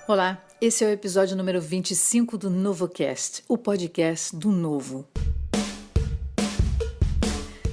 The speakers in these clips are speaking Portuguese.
Olá, esse é o episódio número 25 do NovoCast, o podcast do Novo.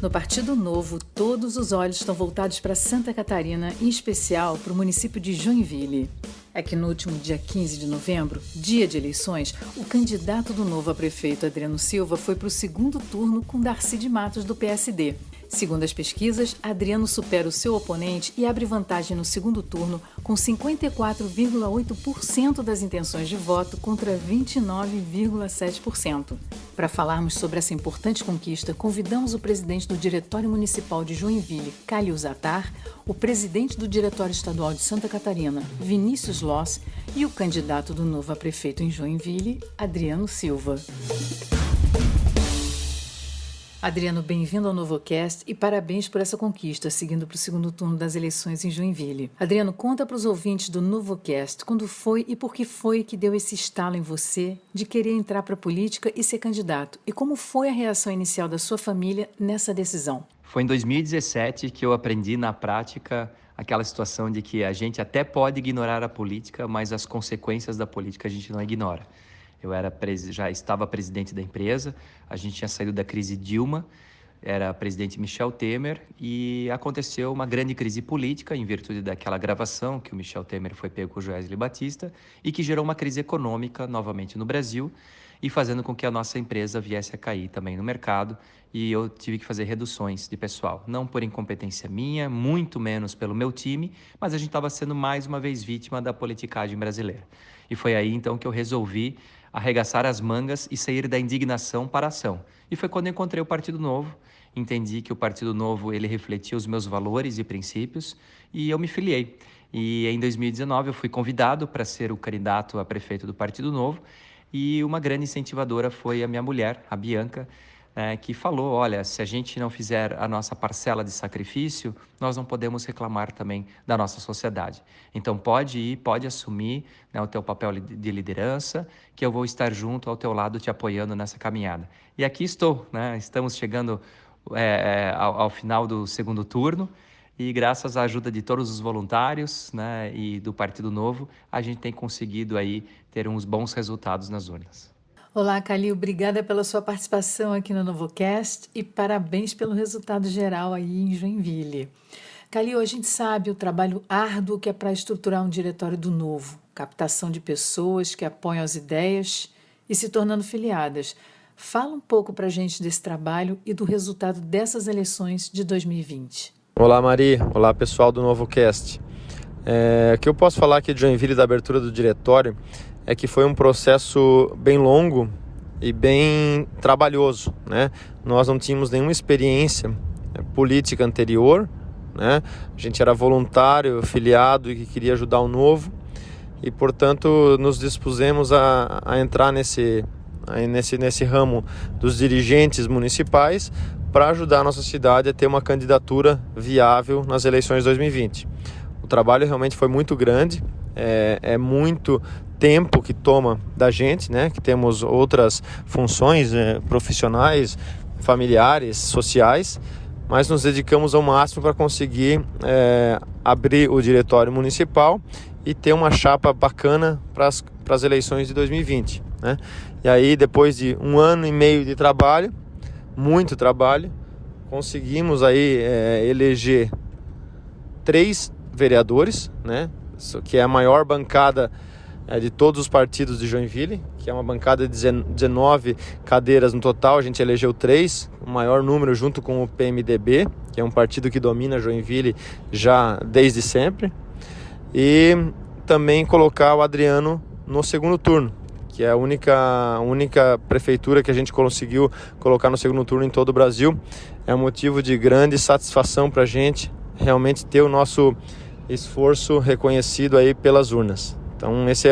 No Partido Novo, todos os olhos estão voltados para Santa Catarina, em especial para o município de Joinville. É que no último dia 15 de novembro, dia de eleições, o candidato do Novo a prefeito, Adriano Silva, foi para o segundo turno com Darcy de Matos, do PSD. Segundo as pesquisas, Adriano supera o seu oponente e abre vantagem no segundo turno com 54,8% das intenções de voto contra 29,7%. Para falarmos sobre essa importante conquista, convidamos o presidente do Diretório Municipal de Joinville, Calil Zatar, o presidente do Diretório Estadual de Santa Catarina, Vinícius Loss, e o candidato do Novo a prefeito em Joinville, Adriano Silva. Adriano, bem-vindo ao NovoCast e parabéns por essa conquista, seguindo para o segundo turno das eleições em Joinville. Adriano, conta para os ouvintes do NovoCast quando foi e por que foi que deu esse estalo em você de querer entrar para a política e ser candidato, e como foi a reação inicial da sua família nessa decisão. Foi em 2017 que eu aprendi na prática aquela situação de que a gente até pode ignorar a política, mas as consequências da política a gente não ignora. Já estava presidente da empresa, a gente tinha saído da crise Dilma, era presidente Michel Temer e aconteceu uma grande crise política em virtude daquela gravação que o Michel Temer foi pego com o Joesley Batista e que gerou uma crise econômica novamente no Brasil e fazendo com que a nossa empresa viesse a cair também no mercado e eu tive que fazer reduções de pessoal, não por incompetência minha, muito menos pelo meu time, mas a gente estava sendo mais uma vez vítima da politicagem brasileira. E foi aí então que eu resolvi arregaçar as mangas e sair da indignação para a ação. E foi quando eu encontrei o Partido Novo, entendi que o Partido Novo ele refletia os meus valores e princípios e eu me filiei. E em 2019 eu fui convidado para ser o candidato a prefeito do Partido Novo e uma grande incentivadora foi a minha mulher, a Bianca, que falou, olha, se a gente não fizer a nossa parcela de sacrifício, nós não podemos reclamar também da nossa sociedade. Então pode ir, pode assumir, né, o teu papel de liderança, que eu vou estar junto ao teu lado te apoiando nessa caminhada. E aqui estou, né? Estamos chegando ao final do segundo turno e graças à ajuda de todos os voluntários, né, e do Partido Novo, a gente tem conseguido aí ter uns bons resultados nas urnas. Olá, Calil, obrigada pela sua participação aqui no NovoCast e parabéns pelo resultado geral aí em Joinville. Calil, a gente sabe o trabalho árduo que é para estruturar um diretório do Novo, captação de pessoas que apoiam as ideias e se tornando filiadas. Fala um pouco para a gente desse trabalho e do resultado dessas eleições de 2020. Olá, Mari. Olá, pessoal do NovoCast. O que eu posso falar aqui de Joinville da abertura do diretório é que foi um processo bem longo e bem trabalhoso, né? Nós não tínhamos nenhuma experiência política anterior, né? A gente era voluntário, filiado e que queria ajudar o Novo e, portanto, nos dispusemos a entrar nesse ramo dos dirigentes municipais para ajudar a nossa cidade a ter uma candidatura viável nas eleições de 2020. O trabalho realmente foi muito grande, é muito tempo que toma da gente, né? Que temos outras funções profissionais, familiares, sociais, mas nos dedicamos ao máximo para conseguir abrir o diretório municipal e ter uma chapa bacana para as eleições de 2020, né? E aí, depois de 1 ano e meio de trabalho, muito trabalho, conseguimos aí eleger 3 vereadores, né? Isso que é a maior bancada de todos os partidos de Joinville, que é uma bancada de 19 cadeiras no total. A gente elegeu 3, o maior número junto com o PMDB, que é um partido que domina Joinville já desde sempre, e também colocar o Adriano no segundo turno, que é a única prefeitura que a gente conseguiu colocar no segundo turno em todo o Brasil. É um motivo de grande satisfação para a gente realmente ter o nosso esforço reconhecido aí pelas urnas. Então esse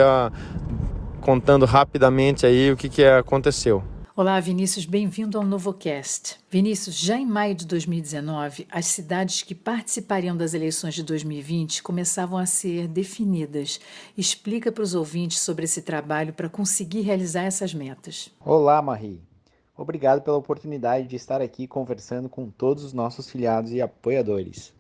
contando rapidamente aí o que aconteceu. Olá, Vinícius, bem-vindo ao NovoCast. Vinícius, já em maio de 2019, as cidades que participariam das eleições de 2020 começavam a ser definidas. Explica para os ouvintes sobre esse trabalho para conseguir realizar essas metas. Olá, Marie. Obrigado pela oportunidade de estar aqui conversando com todos os nossos filiados e apoiadores.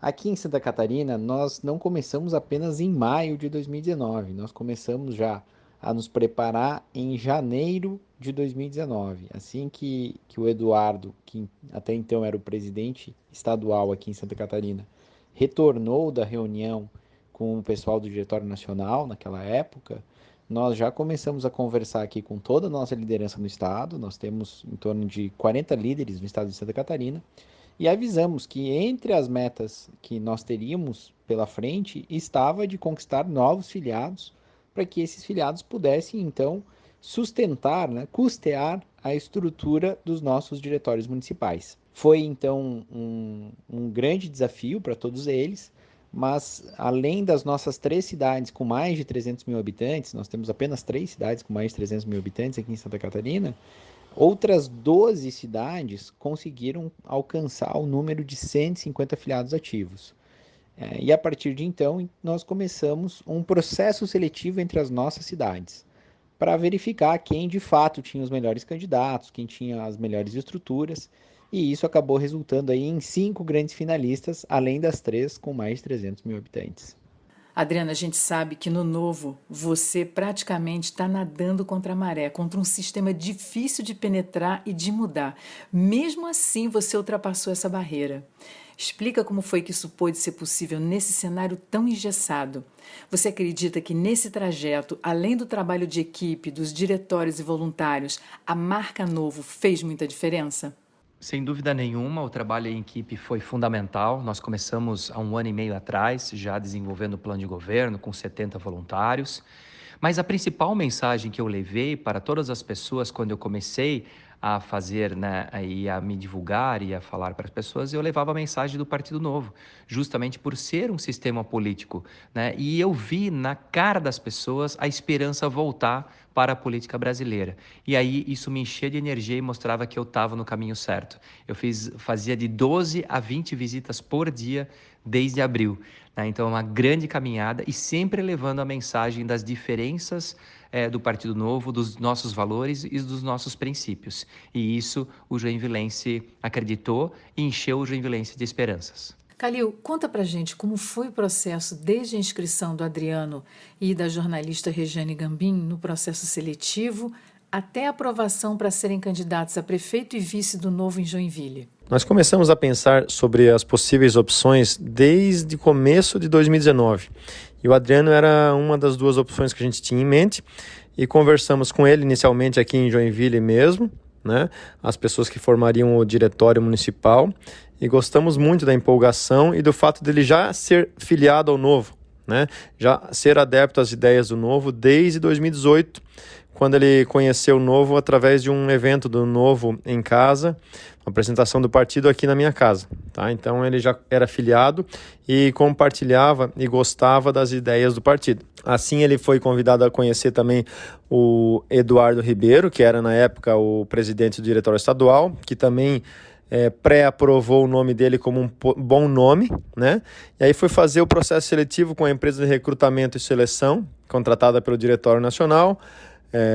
Aqui em Santa Catarina, nós não começamos apenas em maio de 2019, nós começamos já a nos preparar em janeiro de 2019. Assim que o Eduardo, que até então era o presidente estadual aqui em Santa Catarina, retornou da reunião com o pessoal do Diretório Nacional naquela época, nós já começamos a conversar aqui com toda a nossa liderança no estado. Nós temos em torno de 40 líderes no estado de Santa Catarina e avisamos que entre as metas que nós teríamos pela frente estava de conquistar novos filiados para que esses filiados pudessem então sustentar, né, custear a estrutura dos nossos diretórios municipais. Foi então um grande desafio para todos eles, mas além das nossas 3 cidades com mais de 300 mil habitantes, nós temos apenas 3 cidades com mais de 300 mil habitantes aqui em Santa Catarina, outras 12 cidades conseguiram alcançar o número de 150 filiados ativos. E a partir de então, nós começamos um processo seletivo entre as nossas cidades, para verificar quem de fato tinha os melhores candidatos, quem tinha as melhores estruturas, e isso acabou resultando aí em 5 grandes finalistas, além das 3 com mais de 300 mil habitantes. Adriana, a gente sabe que no Novo você praticamente está nadando contra a maré, contra um sistema difícil de penetrar e de mudar. Mesmo assim, você ultrapassou essa barreira. Explica como foi que isso pôde ser possível nesse cenário tão engessado. Você acredita que nesse trajeto, além do trabalho de equipe, dos diretórios e voluntários, a marca Novo fez muita diferença? Sem dúvida nenhuma, o trabalho em equipe foi fundamental. Nós começamos há 1 ano e meio atrás, já desenvolvendo o plano de governo com 70 voluntários. Mas a principal mensagem que eu levei para todas as pessoas quando eu comecei a fazer, né, e a me divulgar e a falar para as pessoas, eu levava a mensagem do Partido Novo, justamente por ser um sistema político, né? E eu vi na cara das pessoas a esperança voltar para a política brasileira. E aí isso me enchia de energia e mostrava que eu estava no caminho certo. Fazia de 12 a 20 visitas por dia desde abril, né? Então é uma grande caminhada e sempre levando a mensagem das diferenças do Partido Novo, dos nossos valores e dos nossos princípios. E isso o joinvilense acreditou e encheu o joinvilense de esperanças. Calil, conta pra gente como foi o processo desde a inscrição do Adriano e da jornalista Rejane Gambim no processo seletivo até a aprovação para serem candidatos a prefeito e vice do Novo em Joinville. Nós começamos a pensar sobre as possíveis opções desde o começo de 2019. E o Adriano era uma das 2 opções que a gente tinha em mente. E conversamos com ele inicialmente aqui em Joinville mesmo, né? As pessoas que formariam o diretório municipal. E gostamos muito da empolgação e do fato dele já ser filiado ao Novo, né? Já ser adepto às ideias do Novo desde 2018, quando ele conheceu o Novo através de um evento do Novo em casa, uma apresentação do partido aqui na minha casa, tá? Então ele já era filiado e compartilhava e gostava das ideias do partido. Assim ele foi convidado a conhecer também o Eduardo Ribeiro, que era na época o presidente do diretório estadual, que também pré-aprovou o nome dele como um bom nome, né? E aí foi fazer o processo seletivo com a empresa de recrutamento e seleção, contratada pelo Diretório Nacional.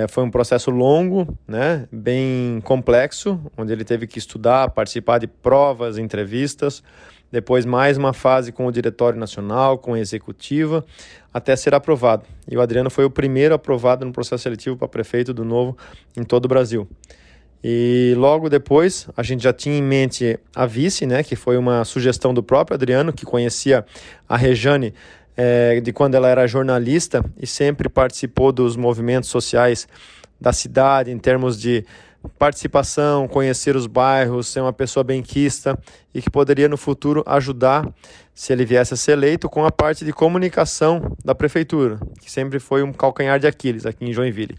Foi um processo longo, né? Bem complexo, onde ele teve que estudar, participar de provas, entrevistas, depois mais uma fase com o Diretório Nacional, com a Executiva, até ser aprovado. E o Adriano foi o primeiro aprovado no processo seletivo para prefeito do Novo em todo o Brasil. E logo depois, a gente já tinha em mente a vice, né, que foi uma sugestão do próprio Adriano, que conhecia a Rejane de quando ela era jornalista e sempre participou dos movimentos sociais da cidade, em termos de participação, conhecer os bairros, ser uma pessoa benquista e que poderia no futuro ajudar, se ele viesse a ser eleito, com a parte de comunicação da prefeitura, que sempre foi um calcanhar de Aquiles aqui em Joinville.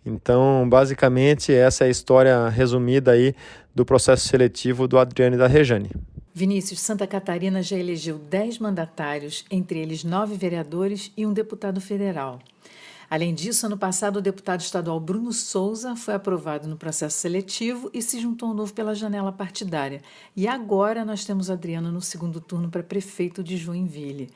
Então, basicamente, essa é a história resumida aí do processo seletivo do Adriano e da Rejane. Vinícius, Santa Catarina já elegeu 10 mandatários, entre eles 9 vereadores e um deputado federal. Além disso, ano passado, o deputado estadual Bruno Souza foi aprovado no processo seletivo e se juntou ao Novo pela janela partidária. E agora nós temos Adriano no segundo turno para prefeito de Joinville.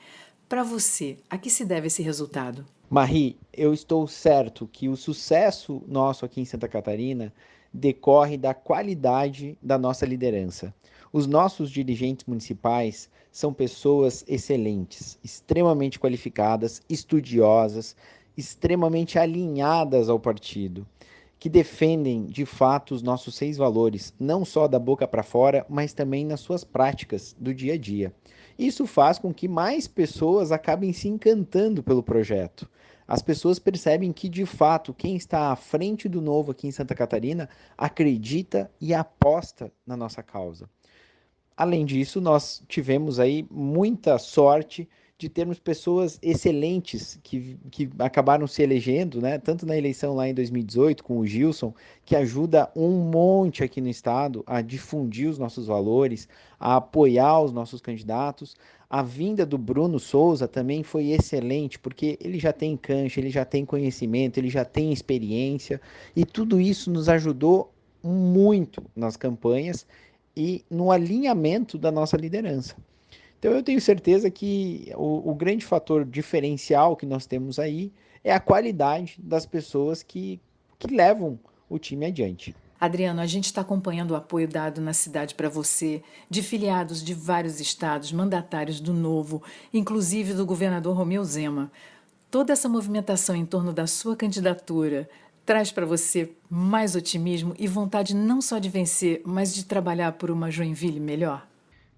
Para você, a que se deve esse resultado? Marie, eu estou certo que o sucesso nosso aqui em Santa Catarina decorre da qualidade da nossa liderança. Os nossos dirigentes municipais são pessoas excelentes, extremamente qualificadas, estudiosas, extremamente alinhadas ao partido, que defendem de fato os nossos 6 valores, não só da boca para fora, mas também nas suas práticas do dia a dia. Isso faz com que mais pessoas acabem se encantando pelo projeto. As pessoas percebem que, de fato, quem está à frente do Novo aqui em Santa Catarina acredita e aposta na nossa causa. Além disso, nós tivemos aí muita sorte de termos pessoas excelentes que acabaram se elegendo, né? Tanto na eleição lá em 2018 com o Gilson, que ajuda um monte aqui no estado a difundir os nossos valores, a apoiar os nossos candidatos. A vinda do Bruno Souza também foi excelente, porque ele já tem cancha, ele já tem conhecimento, ele já tem experiência, e tudo isso nos ajudou muito nas campanhas e no alinhamento da nossa liderança. Então eu tenho certeza que o grande fator diferencial que nós temos aí é a qualidade das pessoas que levam o time adiante. Adriano, a gente está acompanhando o apoio dado na cidade para você, de filiados de vários estados, mandatários do Novo, inclusive do governador Romeu Zema. Toda essa movimentação em torno da sua candidatura traz para você mais otimismo e vontade não só de vencer, mas de trabalhar por uma Joinville melhor?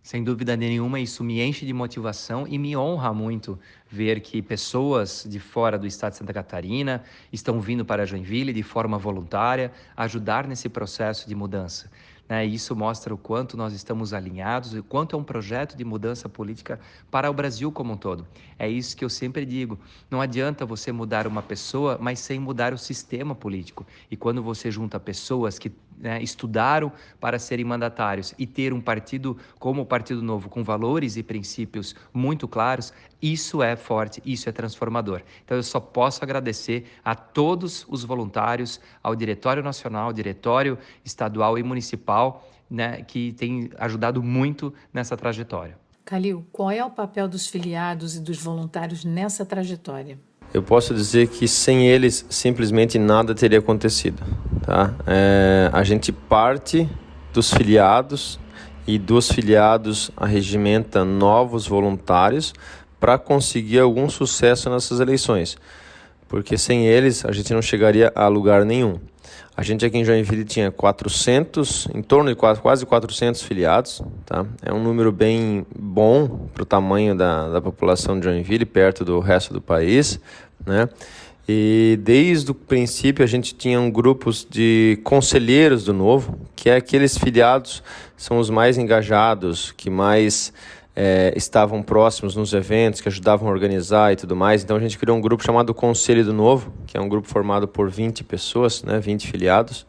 Sem dúvida nenhuma, isso me enche de motivação e me honra muito ver que pessoas de fora do estado de Santa Catarina estão vindo para Joinville de forma voluntária ajudar nesse processo de mudança. Isso mostra o quanto nós estamos alinhados e o quanto é um projeto de mudança política para o Brasil como um todo. É isso que eu sempre digo, não adianta você mudar uma pessoa, mas sem mudar o sistema político. E quando você junta pessoas que estudaram para serem mandatários e ter um partido como o Partido Novo, com valores e princípios muito claros, isso é forte, isso é transformador. Então eu só posso agradecer a todos os voluntários, ao Diretório Nacional, ao Diretório Estadual e Municipal, que tem ajudado muito nessa trajetória. Calil, qual é o papel dos filiados e dos voluntários nessa trajetória? Eu posso dizer que sem eles simplesmente nada teria acontecido. Tá? A gente parte dos filiados e dos filiados arregimenta novos voluntários para conseguir algum sucesso nessas eleições, porque sem eles a gente não chegaria a lugar nenhum. A gente aqui em Joinville tinha 400, em torno de quase 400 filiados, tá? É um número bem bom para o tamanho da população de Joinville, perto do resto do país, né? E desde o princípio a gente tinha grupos de conselheiros do Novo, que é aqueles filiados são os mais engajados, que mais estavam próximos nos eventos, que ajudavam a organizar e tudo mais. Então a gente criou um grupo chamado Conselho do Novo, que é um grupo formado por 20 pessoas, 20 filiados,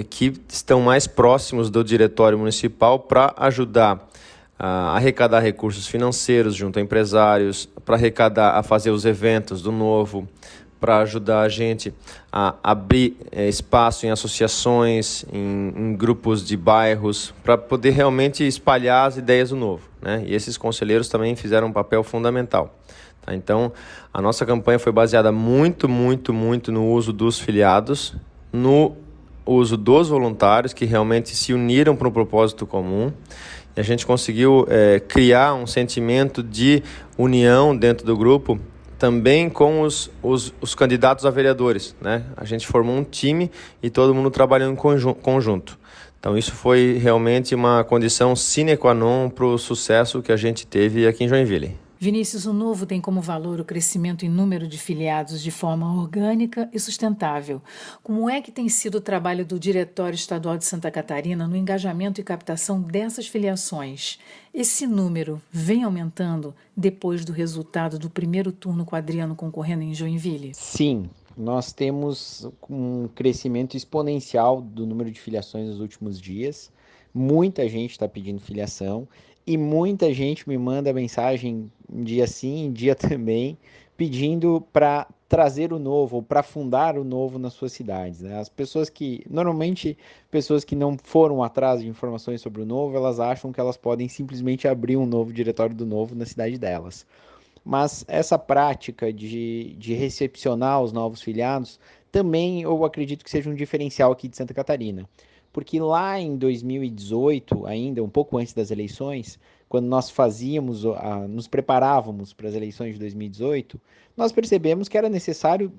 que estão mais próximos do diretório municipal para ajudar a arrecadar recursos financeiros junto a empresários, para arrecadar, a fazer os eventos do Novo, para ajudar a gente a abrir espaço em associações, em grupos de bairros, para poder realmente espalhar as ideias do Novo, E esses conselheiros também fizeram um papel fundamental. Tá? Então, a nossa campanha foi baseada muito no uso dos filiados, no uso dos voluntários, que realmente se uniram para um propósito comum. E a gente conseguiu criar um sentimento de união dentro do grupo, também com os candidatos a vereadores, A gente formou um time e todo mundo trabalhou em conjunto. Então isso foi realmente uma condição sine qua non para o sucesso que a gente teve aqui em Joinville. Vinícius, o Novo tem como valor o crescimento em número de filiados de forma orgânica e sustentável. Como é que tem sido o trabalho do Diretório Estadual de Santa Catarina no engajamento e captação dessas filiações? Esse número vem aumentando depois do resultado do primeiro turno com Adriano concorrendo em Joinville? Sim, nós temos um crescimento exponencial do número de filiações nos últimos dias. Muita gente está pedindo filiação e muita gente me manda mensagem dia sim, dia também, pedindo para trazer o Novo, ou para fundar o Novo nas suas cidades. As pessoas normalmente, pessoas que não foram atrás de informações sobre o Novo, elas acham que elas podem simplesmente abrir um novo diretório do Novo na cidade delas. Mas essa prática de recepcionar os novos filiados também eu acredito que seja um diferencial aqui de Santa Catarina. porque lá em 2018, ainda um pouco antes das eleições, quando nós nos preparávamos para as eleições de 2018, nós percebemos que era necessário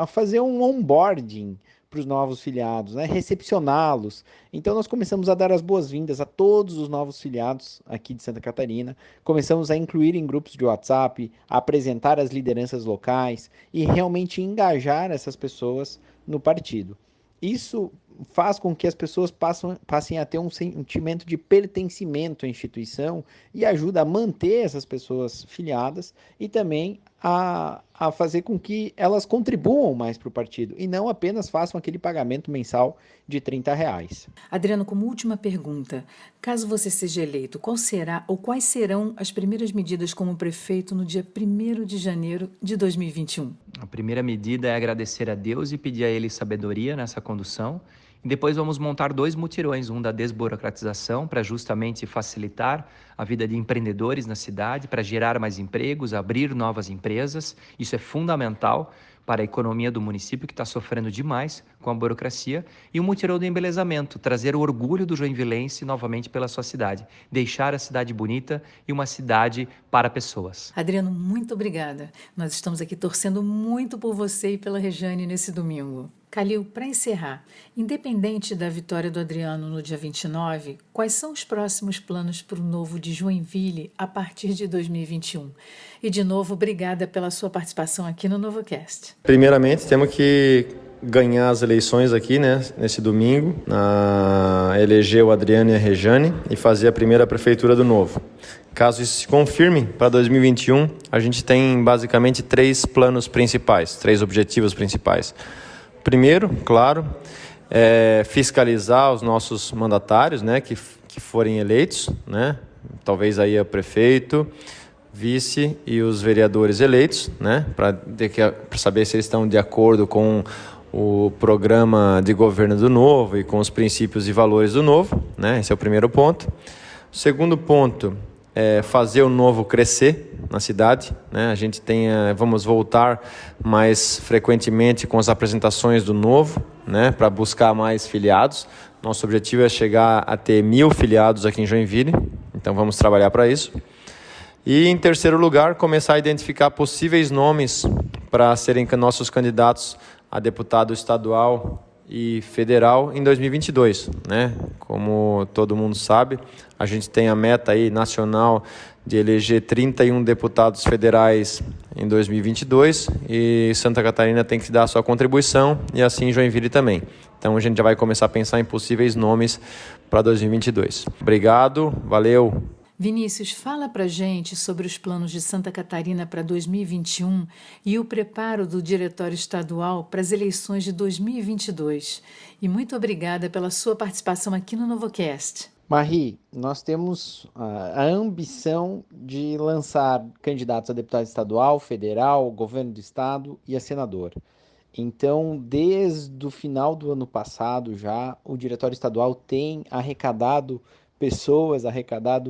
fazer um onboarding para os novos filiados, né? Recepcioná-los. Então nós começamos a dar as boas-vindas a todos os novos filiados aqui de Santa Catarina, começamos a incluir em grupos de WhatsApp, a apresentar as lideranças locais e realmente engajar essas pessoas no partido. Isso faz com que as pessoas passem a ter um sentimento de pertencimento à instituição e ajuda a manter essas pessoas filiadas e também a fazer com que elas contribuam mais para o partido e não apenas façam aquele pagamento mensal de R$30. Adriano, como última pergunta, caso você seja eleito, qual será ou quais serão as primeiras medidas como prefeito no dia 1º de janeiro de 2021? A primeira medida é agradecer a Deus e pedir a Ele sabedoria nessa condução. E depois vamos montar 2 mutirões, um da desburocratização, para justamente facilitar a vida de empreendedores na cidade, para gerar mais empregos, abrir novas empresas. Isso é fundamental para a economia do município, que está sofrendo demais com a burocracia. E o mutirão do embelezamento, trazer o orgulho do joinvilense novamente pela sua cidade. Deixar a cidade bonita e uma cidade para pessoas. Adriano, muito obrigada. Nós estamos aqui torcendo muito por você e pela Rejane nesse domingo. Calil, para encerrar, independente da vitória do Adriano no dia 29, quais são os próximos planos para o novo de Joinville a partir de 2021? E, de novo, obrigada pela sua participação aqui no NovoCast. Primeiramente, temos que ganhar as eleições aqui, né, nesse domingo, eleger o Adriano e a Rejane e fazer a primeira prefeitura do Novo. Caso isso se confirme, para 2021, a gente tem basicamente 3 planos principais, 3 objetivos principais. Primeiro, claro, é fiscalizar os nossos mandatários, né, que forem eleitos, né, talvez aí o prefeito, vice e os vereadores eleitos, né, para saber se eles estão de acordo com o programa de governo do Novo e com os princípios e valores do Novo, né, esse é o primeiro ponto. O segundo ponto é fazer o Novo crescer na cidade, né? A gente vamos voltar mais frequentemente com as apresentações do Novo, né? Para buscar mais filiados. Nosso objetivo é chegar a ter 1.000 filiados aqui em Joinville, então vamos trabalhar para isso. E em terceiro lugar, começar a identificar possíveis nomes para serem nossos candidatos a deputado estadual e federal em 2022, né? Como todo mundo sabe, a gente tem a meta aí nacional de eleger 31 deputados federais em 2022 e Santa Catarina tem que dar a sua contribuição e assim Joinville também. Então a gente já vai começar a pensar em possíveis nomes para 2022. Obrigado, valeu! Vinícius, fala pra gente sobre os planos de Santa Catarina para 2021 e o preparo do Diretório Estadual para as eleições de 2022. E muito obrigada pela sua participação aqui no NovoCast. Marie, nós temos a ambição de lançar candidatos a deputado estadual, federal, governo do estado e a senador. Então, desde o final do ano passado já, o Diretório Estadual tem arrecadado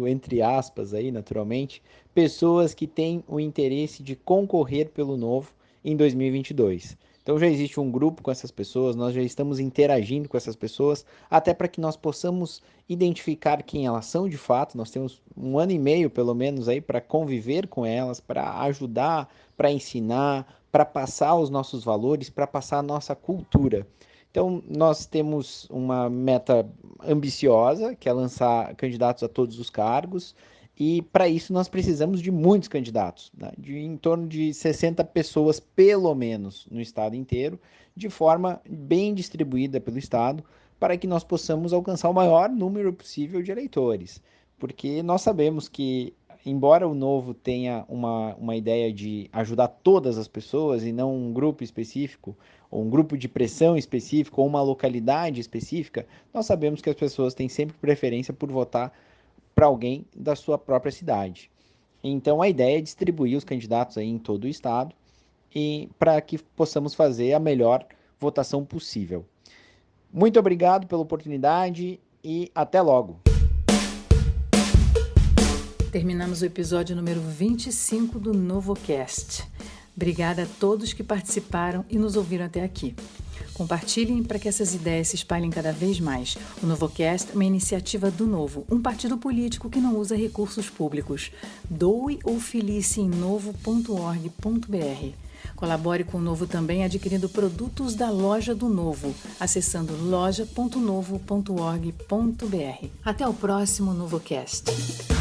entre aspas aí, naturalmente, pessoas que têm o interesse de concorrer pelo Novo em 2022. Então já existe um grupo com essas pessoas, nós já estamos interagindo com essas pessoas, até para que nós possamos identificar quem elas são de fato. Nós temos 1 ano e meio, pelo menos, aí para conviver com elas, para ajudar, para ensinar, para passar os nossos valores, para passar a nossa cultura. Então, nós temos uma meta ambiciosa, que é lançar candidatos a todos os cargos, e para isso nós precisamos de muitos candidatos, né? Em torno de 60 pessoas, pelo menos, no estado inteiro, de forma bem distribuída pelo estado, para que nós possamos alcançar o maior número possível de eleitores. Porque nós sabemos que, embora o Novo tenha uma ideia de ajudar todas as pessoas e não um grupo específico, ou um grupo de pressão específico, ou uma localidade específica, nós sabemos que as pessoas têm sempre preferência por votar para alguém da sua própria cidade. Então a ideia é distribuir os candidatos aí em todo o estado e para que possamos fazer a melhor votação possível. Muito obrigado pela oportunidade e até logo. Terminamos o episódio número 25 do NovoCast. Obrigada a todos que participaram e nos ouviram até aqui. Compartilhem para que essas ideias se espalhem cada vez mais. O NovoCast é uma iniciativa do Novo, um partido político que não usa recursos públicos. Doe ou filie-se em novo.org.br. Colabore com o Novo também adquirindo produtos da Loja do Novo, acessando loja.novo.org.br. Até o próximo NovoCast.